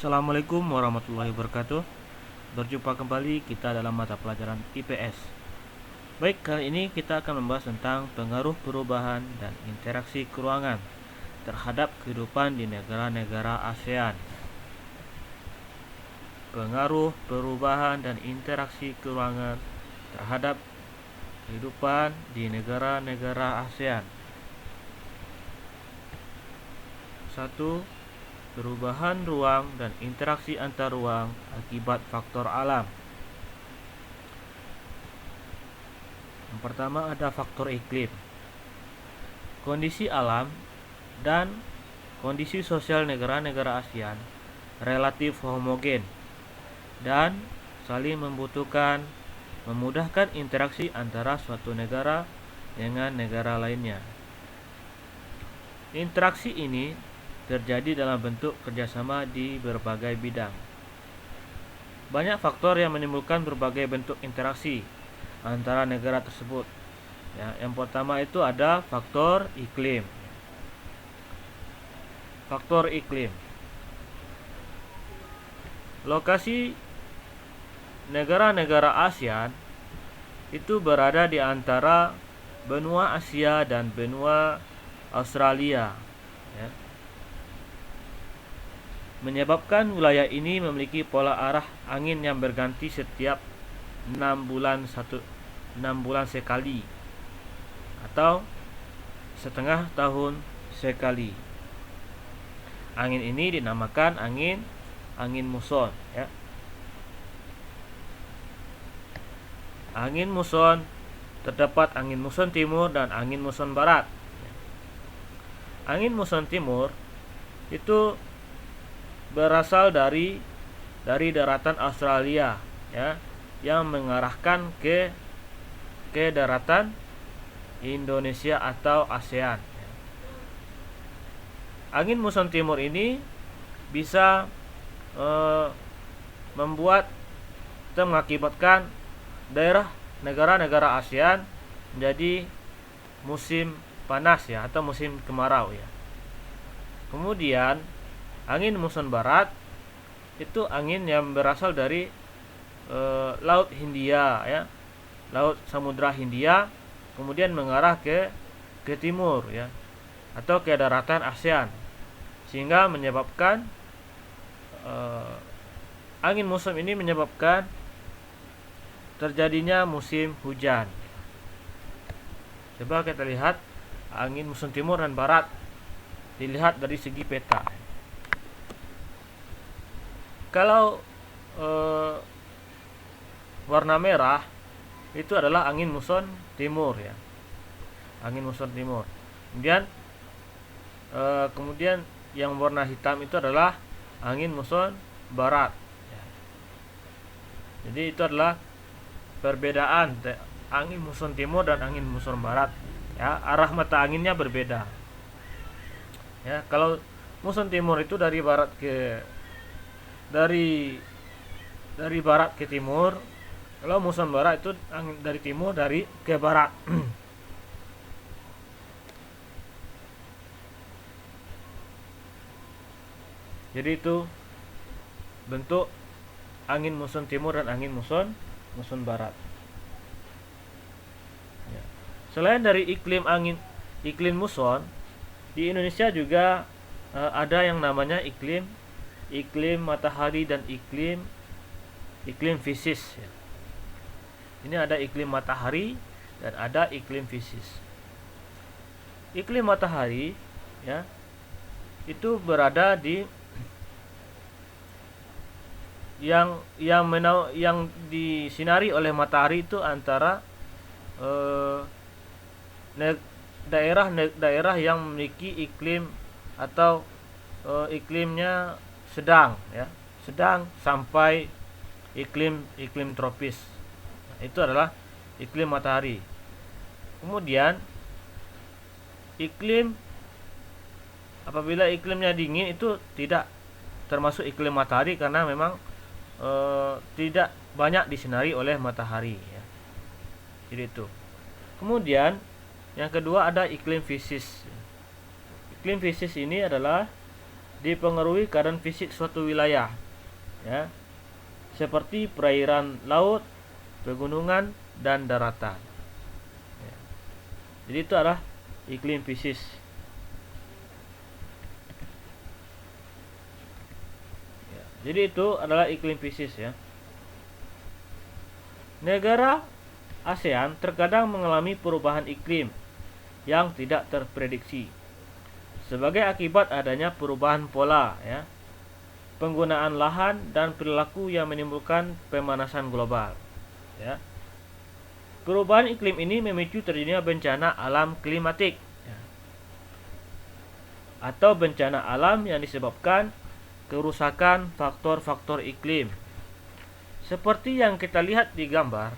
Assalamualaikum warahmatullahi wabarakatuh. Berjumpa kembali kita dalam mata pelajaran IPS. Baik, kali ini kita akan membahas tentang pengaruh perubahan dan interaksi keruangan terhadap kehidupan di negara-negara ASEAN. Pengaruh perubahan dan interaksi keruangan terhadap kehidupan di negara-negara ASEAN. 1. Perubahan ruang dan interaksi antar ruang akibat faktor alam. Yang pertama ada faktor iklim. Kondisi alam dan kondisi sosial negara-negara ASEAN relatif homogen dan saling memudahkan interaksi antara suatu negara dengan negara lainnya. Interaksi ini terjadi dalam bentuk kerjasama di berbagai bidang. Banyak faktor yang menimbulkan berbagai bentuk interaksi antara negara tersebut. Yang pertama itu ada faktor iklim. Faktor iklim. Lokasi negara-negara ASEAN itu berada di antara benua Asia dan benua Australia, menyebabkan wilayah ini memiliki pola arah angin yang berganti setiap 6 bulan sekali atau setengah tahun sekali. Angin ini dinamakan angin muson, Angin muson terdapat angin muson timur dan angin muson barat. Angin muson timur itu berasal dari daratan Australia, yang mengarahkan ke daratan Indonesia atau ASEAN. Angin muson timur ini bisa mengakibatkan daerah negara-negara ASEAN menjadi musim panas atau musim kemarau. Kemudian angin muson barat itu angin yang berasal dari laut Hindia, laut Samudra Hindia, kemudian mengarah ke timur, atau ke daratan ASEAN, sehingga menyebabkan angin muson ini menyebabkan terjadinya musim hujan. Coba kita lihat angin muson timur dan barat, dilihat dari segi peta. Kalau warna merah itu adalah angin muson timur, angin muson timur. Kemudian yang warna hitam itu adalah angin muson barat. Jadi itu adalah perbedaan angin muson timur dan angin muson barat. Arah mata anginnya berbeda. Kalau muson timur itu dari barat ke timur. Kalau muson barat itu angin dari timur ke barat. Jadi itu bentuk angin muson timur dan angin muson barat. Selain dari iklim muson, di Indonesia juga ada yang namanya iklim matahari dan iklim fisis. Ini ada iklim matahari dan ada iklim fisis. Iklim matahari, itu berada di yang disinari oleh matahari itu antara daerah yang memiliki iklim atau iklimnya sedang sampai iklim tropis. Itu adalah iklim matahari. Kemudian apabila iklimnya dingin itu tidak termasuk iklim matahari karena memang tidak banyak disinari oleh matahari, Jadi itu. Kemudian yang kedua ada iklim fisis. Iklim fisis ini adalah dipengaruhi keadaan fisik suatu wilayah, ya, seperti perairan laut, pegunungan, dan daratan. Ya. Jadi itu adalah iklim fisis. Ya. Jadi itu adalah iklim fisis, ya. Negara ASEAN terkadang mengalami perubahan iklim yang tidak terprediksi sebagai akibat adanya perubahan pola, ya, penggunaan lahan dan perilaku yang menimbulkan pemanasan global, ya. Perubahan iklim ini memicu terjadinya bencana alam klimatik, ya, atau bencana alam yang disebabkan kerusakan faktor-faktor iklim. Seperti yang kita lihat di gambar,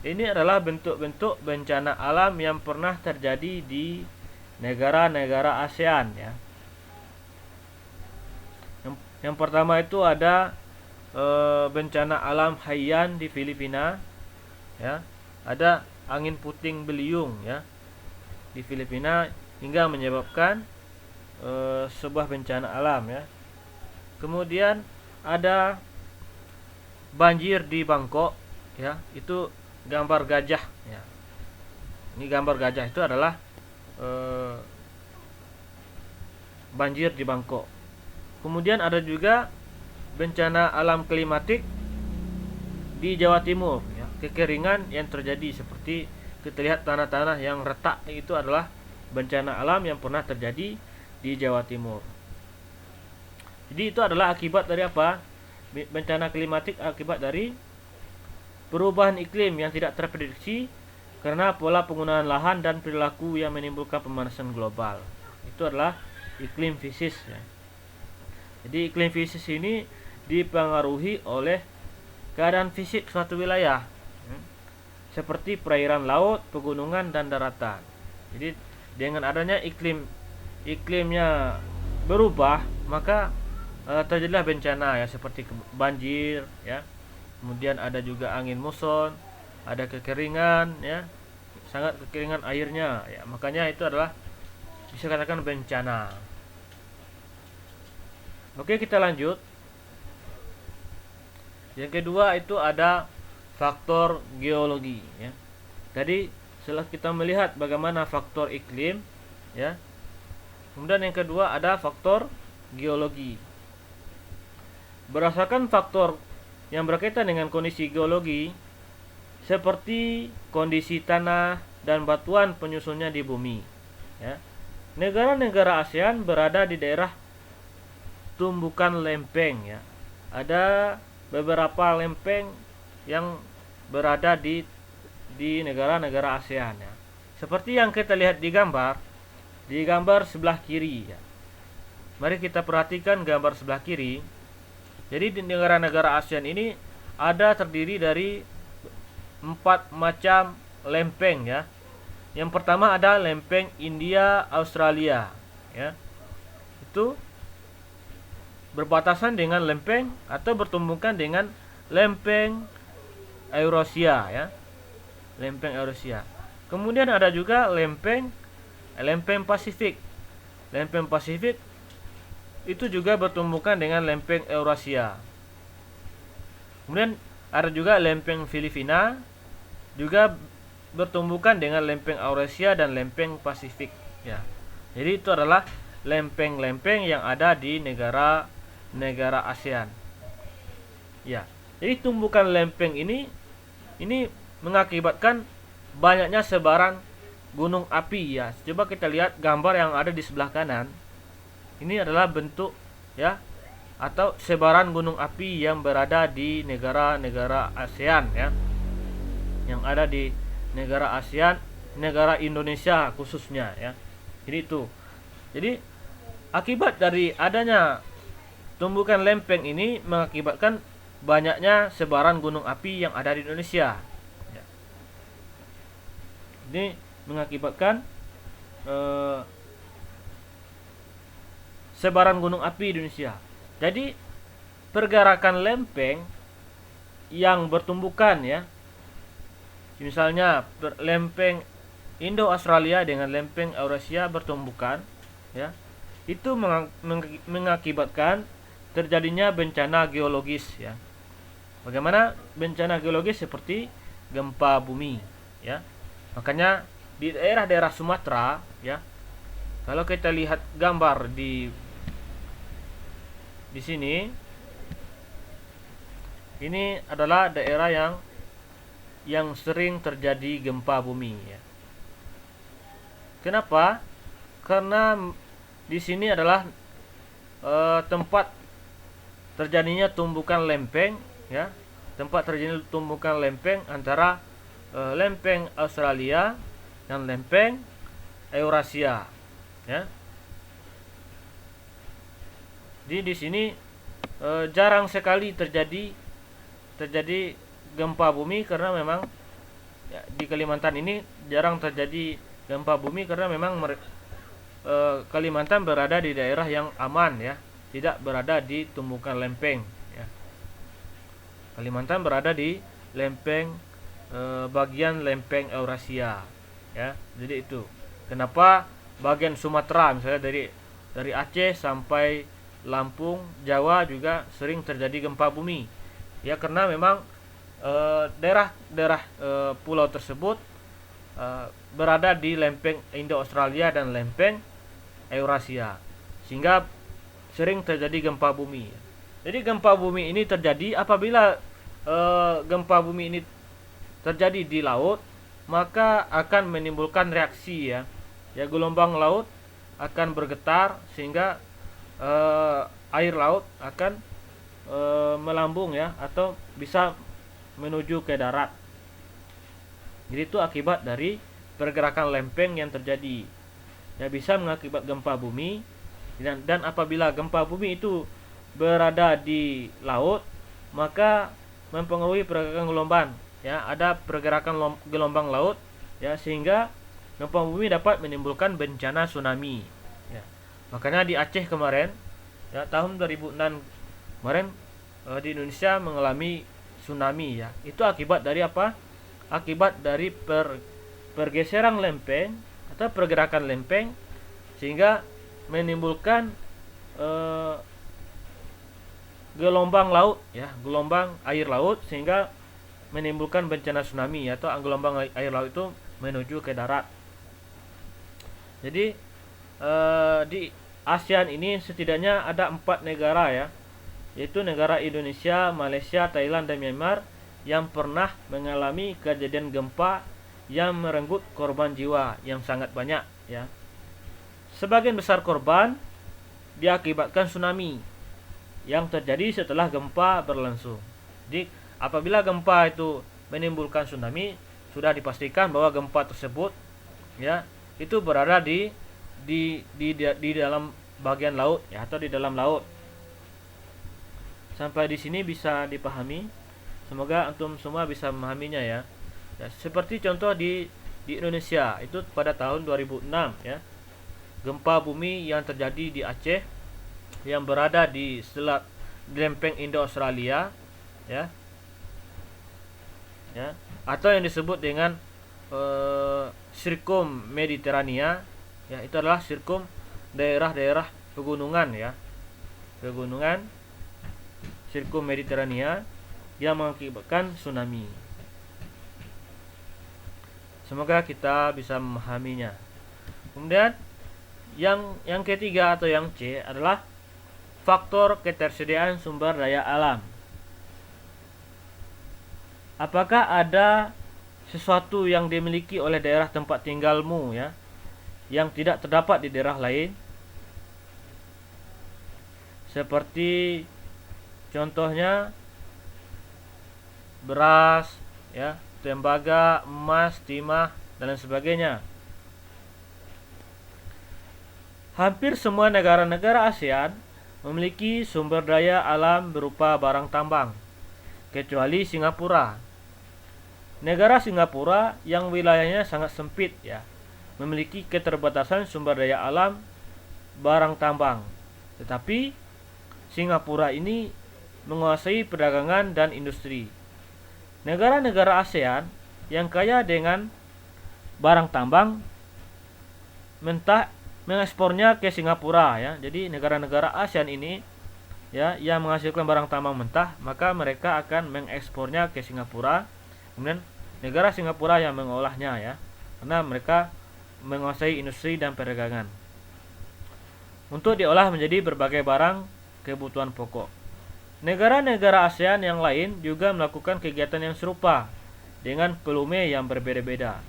ini adalah bentuk-bentuk bencana alam yang pernah terjadi di negara-negara ASEAN, ya. Yang pertama itu ada bencana alam Haiyan di Filipina, ya. Ada angin puting beliung, ya, di Filipina hingga menyebabkan sebuah bencana alam, ya. Kemudian ada banjir di Bangkok, ya. Itu gambar gajah, ya. Ini gambar gajah itu adalah banjir di Bangkok. Kemudian ada juga bencana alam klimatik di Jawa Timur, ya. Kekeringan yang terjadi seperti kita lihat tanah-tanah yang retak, itu adalah bencana alam yang pernah terjadi di Jawa Timur. Jadi itu adalah akibat dari apa? Bencana klimatik akibat dari perubahan iklim yang tidak terprediksi karena pola penggunaan lahan dan perilaku yang menimbulkan pemanasan global. Itu adalah iklim fisis, ya. Jadi iklim fisis ini dipengaruhi oleh keadaan fisik suatu wilayah, seperti perairan laut, pegunungan, dan daratan. Jadi dengan adanya iklimnya berubah, maka terjadilah bencana, ya, seperti banjir, ya. Kemudian ada juga angin muson, ada kekeringan, ya, sangat kekeringan airnya, ya. Makanya itu adalah bisa katakan bencana. Oke, kita lanjut. Yang kedua itu ada faktor geologi, ya. Tadi setelah kita melihat bagaimana faktor iklim, ya. Kemudian yang kedua ada faktor geologi. Berdasarkan faktor yang berkaitan dengan kondisi geologi, seperti kondisi tanah dan batuan penyusunnya di bumi, ya. Negara-negara ASEAN berada di daerah tumbukan lempeng, ya. Ada beberapa lempeng yang berada di negara-negara ASEAN, ya. Seperti yang kita lihat di gambar sebelah kiri, ya. Mari kita perhatikan gambar sebelah kiri. Jadi di negara-negara ASEAN ini ada terdiri dari 4 macam lempeng, ya. Yang pertama ada lempeng India Australia, ya. Itu berbatasan dengan lempeng atau bertumbukan dengan lempeng Eurasia, ya. Lempeng Eurasia. Kemudian ada juga lempeng Pasifik. Lempeng Pasifik itu juga bertumbukan dengan lempeng Eurasia. Kemudian ada juga lempeng Filipina, juga bertumbukan dengan lempeng Eurasia dan lempeng Pasifik, ya. Jadi itu adalah lempeng-lempeng yang ada di negara ASEAN, ya. Jadi tumbukan lempeng ini mengakibatkan banyaknya sebaran gunung api, ya. Coba kita lihat gambar yang ada di sebelah kanan. Ini adalah bentuk, ya, atau sebaran gunung api yang berada di negara-negara ASEAN, ya. Yang ada di negara ASEAN, negara Indonesia khususnya, ya. Jadi itu. Jadi akibat dari adanya tumbukan lempeng ini mengakibatkan banyaknya sebaran gunung api yang ada di Indonesia, ya. Ini mengakibatkan sebaran gunung api di Indonesia. Jadi pergerakan lempeng yang bertumbukan, ya. Misalnya lempeng Indo-Australia dengan lempeng Eurasia bertumbukan, ya. itu mengakibatkan terjadinya bencana geologis ya. Bagaimana bencana geologis seperti gempa bumi ya. Makanya di daerah-daerah Sumatera ya, kalau kita lihat gambar di sini, ini adalah daerah yang sering terjadi gempa bumi ya. Kenapa? Karena di sini adalah tempat terjadinya tumbukan lempeng ya. Tempat terjadinya tumbukan lempeng antara lempeng Australia dan lempeng Eurasia ya. Di sini jarang sekali terjadi gempa bumi karena memang ya, di Kalimantan ini jarang terjadi gempa bumi karena memang Kalimantan berada di daerah yang aman ya, tidak berada di tumbukan lempeng ya. Kalimantan berada di lempeng bagian lempeng Eurasia ya. Jadi itu kenapa bagian Sumatera misalnya dari Aceh sampai Lampung, Jawa juga sering terjadi gempa bumi ya, karena memang daerah-daerah pulau tersebut berada di lempeng Indo-Australia dan lempeng Eurasia, sehingga sering terjadi gempa bumi. Jadi gempa bumi ini terjadi apabila gempa bumi ini terjadi di laut, maka akan menimbulkan reaksi ya. Ya, gelombang laut akan bergetar sehingga air laut akan melambung ya, atau bisa menuju ke darat. Jadi itu akibat dari pergerakan lempeng yang terjadi. Ya, bisa mengakibat gempa bumi, dan apabila gempa bumi itu berada di laut, maka mempengaruhi pergerakan gelombang ya, ada pergerakan gelombang laut ya, sehingga gempa bumi dapat menimbulkan bencana tsunami ya. Makanya di Aceh kemarin ya, tahun 2006 kemarin di Indonesia mengalami tsunami ya. Itu akibat dari apa? Akibat dari pergeseran lempeng atau pergerakan lempeng, sehingga menimbulkan gelombang laut ya, gelombang air laut, sehingga menimbulkan bencana tsunami atau gelombang air laut itu menuju ke darat. Jadi di ASEAN ini setidaknya ada 4 negara ya, yaitu negara Indonesia, Malaysia, Thailand, dan Myanmar yang pernah mengalami kejadian gempa yang merenggut korban jiwa yang sangat banyak ya. Sebagian besar korban diakibatkan tsunami yang terjadi setelah gempa berlangsung. Jadi apabila gempa itu menimbulkan tsunami, sudah dipastikan bahwa gempa tersebut ya itu berada di dalam bagian laut ya, atau di dalam laut. Sampai di sini bisa dipahami. Semoga antum semua bisa memahaminya ya. Ya, seperti contoh di Indonesia itu pada tahun 2006 ya. Gempa bumi yang terjadi di Aceh yang berada di selat lempeng Indo-Australia ya. Ya, atau yang disebut dengan Sirkum Mediterania ya, itu adalah sirkum daerah-daerah pegunungan ya. Pegunungan Sirkum Mediterania yang mengakibatkan tsunami. Semoga kita bisa memahaminya. Kemudian yang ketiga atau yang C adalah faktor ketersediaan sumber daya alam. Apakah ada sesuatu yang dimiliki oleh daerah tempat tinggalmu ya, yang tidak terdapat di daerah lain? Seperti contohnya beras ya, tembaga, emas, timah, dan lain sebagainya. Hampir semua negara-negara ASEAN memiliki sumber daya alam berupa barang tambang, kecuali Singapura. Negara Singapura yang wilayahnya sangat sempit ya, memiliki keterbatasan sumber daya alam barang tambang. Tetapi Singapura ini menguasai perdagangan dan industri. Negara-negara ASEAN yang kaya dengan barang tambang mentah mengekspornya ke Singapura ya. Jadi negara-negara ASEAN ini ya yang menghasilkan barang tambang mentah, maka mereka akan mengekspornya ke Singapura. Kemudian negara Singapura yang mengolahnya ya. Karena mereka menguasai industri dan perdagangan. Untuk diolah menjadi berbagai barang kebutuhan pokok. Negara-negara ASEAN yang lain juga melakukan kegiatan yang serupa dengan volume yang berbeda-beda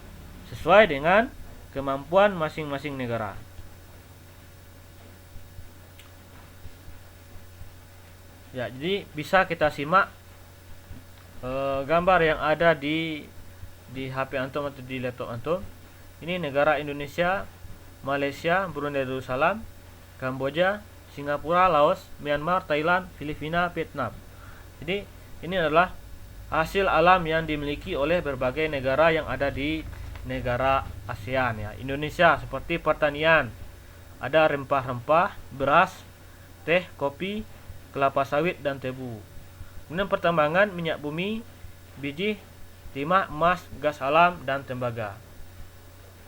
sesuai dengan kemampuan masing-masing negara. Ya, jadi bisa kita simak gambar yang ada di HP antum atau di laptop antum. Ini negara Indonesia, Malaysia, Brunei Darussalam, Kamboja, Singapura, Laos, Myanmar, Thailand, Filipina, Vietnam. Jadi ini adalah hasil alam yang dimiliki oleh berbagai negara yang ada di negara ASEAN ya. Indonesia seperti pertanian, ada rempah-rempah, beras, teh, kopi, kelapa sawit dan tebu. Kemudian pertambangan minyak bumi, biji, timah, emas, gas alam dan tembaga.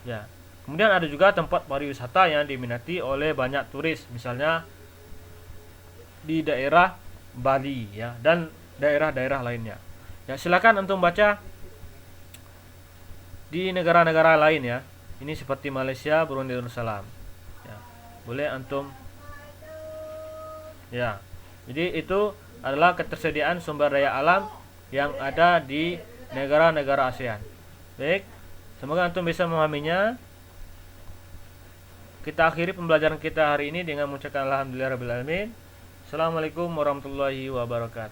Ya. Kemudian ada juga tempat pariwisata yang diminati oleh banyak turis, misalnya di daerah Bali ya dan daerah-daerah lainnya. Ya, silakan antum baca di negara-negara lain ya. Ini seperti Malaysia, Brunei Darussalam. Ya, boleh antum. Ya. Jadi itu adalah ketersediaan sumber daya alam yang ada di negara-negara ASEAN. Baik, semoga antum bisa memahaminya. Kita akhiri pembelajaran kita hari ini dengan mengucapkan alhamdulillahirabbil alamin. Assalamualaikum warahmatullahi wabarakatuh.